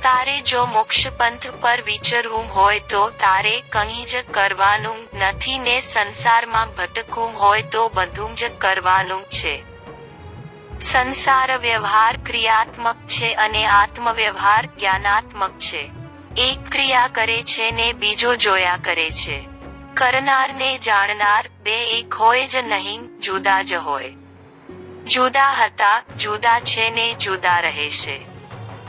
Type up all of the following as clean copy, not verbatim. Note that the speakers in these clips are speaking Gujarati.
તારે જો મોક્ષ પંથ પર વિચરવું હોય તો તારે કંઈ જ કરવાનું નથી ને સંસારમાં ભટકવું હોય તો બધું જ કરવાનું છે. સંસાર વ્યવહાર ક્રિયાત્મક છે અને આત્મવ્યવહાર જ્ઞાનાત્મક છે. એક ક્રિયા કરે છે ને બીજો જોયા કરે છે. કરનાર ને જાણનાર બે એક હોય જ નહીં, જુદા જ હોય. જુદા હતા, જુદા છે ને જુદા રહેશે.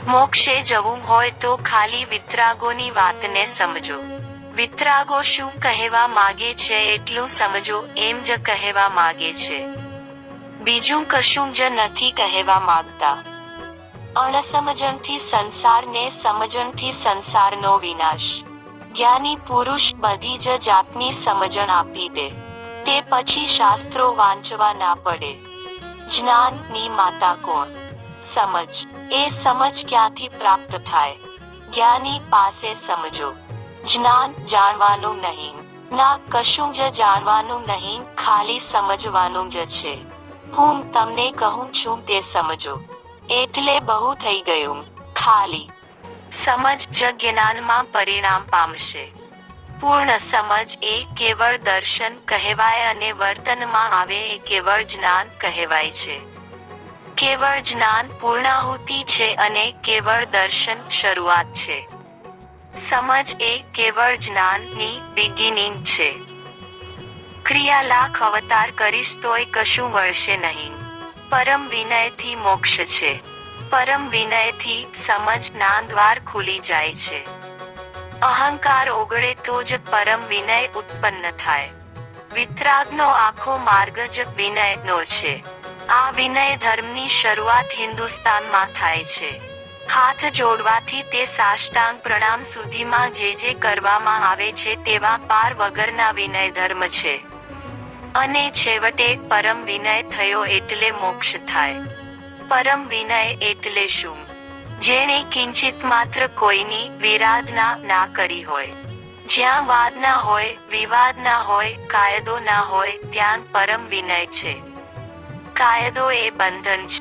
મોક્ષે જવું હોય તો ખાલી વિતરાગોની વાતને સમજો. વિતરાગો શું કહેવા માગે છે એટલું સમજો, એમ જ કહેવા માગે છે. બીજું કશું જ નથી કહેવા માંગતા. અણસમજણથી સંસાર ને સમજણથી સંસારનો વિનાશ. જ્ઞાની પુરુષ બધી જ જાતની સમજણ આપી દે, તે પછી શાસ્ત્રો વાંચવા ના પડે. જ્ઞાનની માતા કોણ? સમજ. એ સમજ ક્યાંથી પ્રાપ્ત થાય? જ્ઞાની પાસે સમજો. જ્ઞાન જાણવાનું નહીં, ના કશું જ જાણવાનું નહીં, ખાલી સમજવાનું જ છે. હું તમને કહું છું તે સમજો, એટલે બહુ થઈ ગયું. ખાલી સમજ જ જ્ઞાનમાં પરિણામ પામશે. પૂર્ણ સમજ એ કેવળ દર્શન કહેવાય અને વર્તનમાં આવે એ કેવળ જ્ઞાન કહેવાય છે. કેવળ જ્ઞાન પૂર્ણાહુતિ છે અને કેવળ દર્શન શરૂઆત છે. સમજ એ કેવળ જ્ઞાનની બિગિનિંગ છે. ક્રિયા લાખ અવતાર કરીશ તોય કશું વળશે નહીં. પરમ વિનયથી મોક્ષ છે. પરમ વિનયથી સમજ ના દ્વાર ખુલી જાય છે. અહંકાર ઓગળે તો જ પરમ વિનય ઉત્પન્ન થાય. વિતરાગનો આખો માર્ગ જ વિનયનો છે. આ વિનય ધર્મની શરૂઆત હિન્દુસ્તાનમાં થાય છે. હાથ જોડવાથી તે સાષ્ટાંગ પ્રણામ સુધીમાં જે જે કરવામાં આવે છે તેવા પાર વગરના વિનય ધર્મ છે. અને છેવટે પરમ વિનય થયો એટલે મોક્ષ થાય. પરમ વિનય એટલે શું? જેણે કિંચિત માત્ર કોઈની વિરાધના ના કરી હોય. જ્યાં વાદ ના હોય, વિવાદ ના હોય, કાયદો ના હોય, ત્યાં પરમ વિનય છે. કાયદો એ બંધન છે.